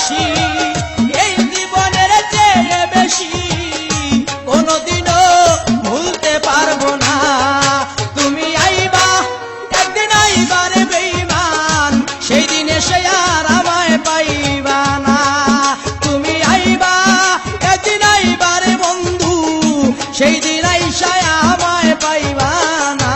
ভালোবাসি এই জীবনের চেয়ে বেশি, কোনোদিনও ভুলতে পারবো না। তুমি আইবা একদিন, আইবার বেঈমান, সেই দিন এসে আর আমায় পাইবা না। তুমি আইবা একদিন, আইবার বন্ধু, সেই দিন আইসা আমায় পাইবা না।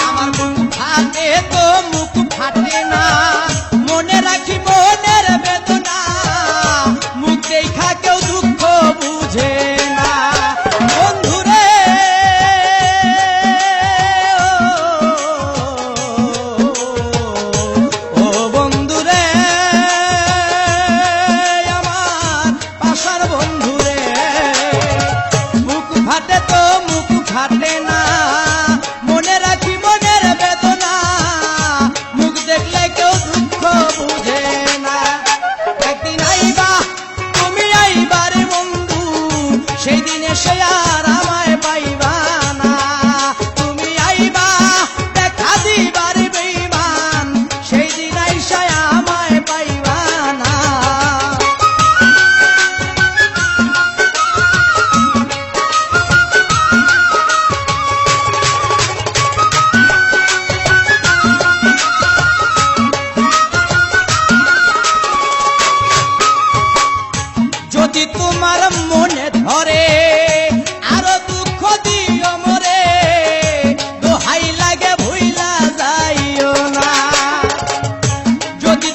আমার মুখ ফাটে তো মুখ ফাটে না, মনে রাখি মনের বেদনা, মুখ দেখা কেউ দুঃখ বুঝে না। বন্ধুরে ও বন্ধুরে, আমার পাশার বন্ধুরে, মুখ ফাটে তো মুখ ফাটে না, মনে রাখি মনের বেদনা, মুখ দেখলে কেউ দুঃখ বুঝে না। একদিন আইবা তুমি, আইবার বন্ধু, সেই দিন এসে আর আমায় পাইবা না। তুমি আইবা দেখা দিবার বেঈমান, সেই দিন আইসা আমায় পাইবা না। যদি তোমার মনে ধরে আরো দুঃখ দিও মরে, দোহাই লাগে ভুইলা যাইও না। যদি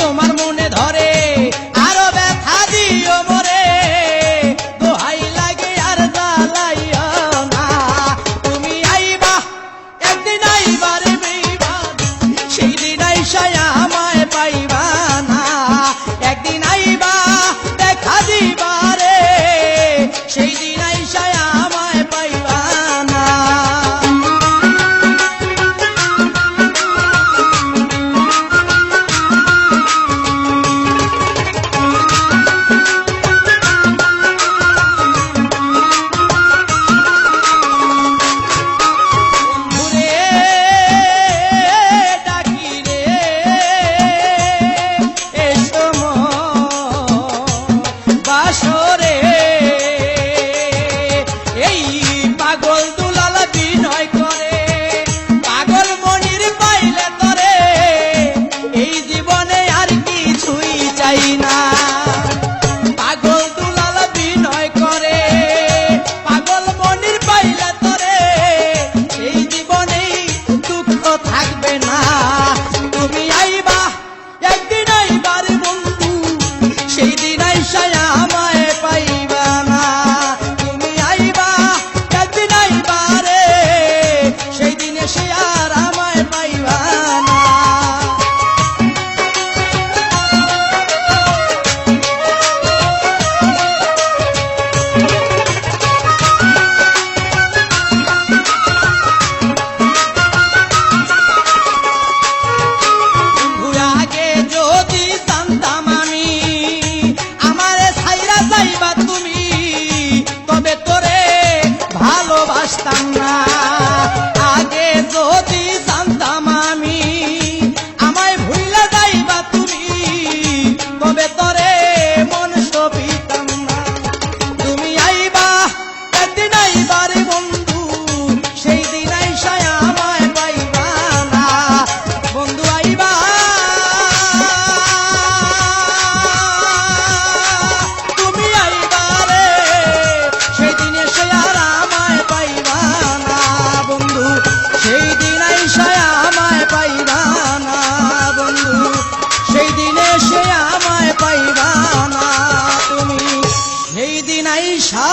তোমার মনে ধরে আরো ব্যথা দিও মরে, দোহাই লাগে আর জ্বালাইও না। তুমি আইবা একদিন, আইবার বেঈমান, সেই দিন আইসা আমায় পাইবা না। একদিন আইবা দেখা দিবারে, সেই দিন আইসা আমায় পাইবা না। বন্ধুরে ডাকি রে, এসো বাসরে, এই পাগল দুলাল বিনয় করে, পাগল মনির পাইলে তরে, এই জীবনে আর কিছুই চাই না। পাগল দুলাল বিনয় করে, পাগল মনির পাইলে তরে, এই জীবনে দুঃখ থাকবে না। তুমি আইবা একদিন, আইবার বন্ধু, সেই দিন আইসা আমায় পাইবা না। তুমি আইবা একদিন, আইবারে, সেই দিন এসে আর আমায় পাইবা না। আগে যদি জানতাম আমি আমারে ছাইরা যাইবা তুমি, তবে তোরে ভালোবাসতাম না। আগে যদি জানতাম আমি আমায় ভুইলা যাইবা তুমি, তবে তোরে মন সপিতাম না। তুমি আইবা একদিন, আইবার বন্ধু, সেই দিন আইসা আমায় পাইবা না। বন্ধু আইবা তুমি, আইবারে, সেই দিন এসে আর আমায় পাইবা না। বন্ধু সেই দিন আইসা আমায় পাইবা না। বন্ধু সেই দিন এসে আমায় পাইবা না। তুমি সেই দিন আইসা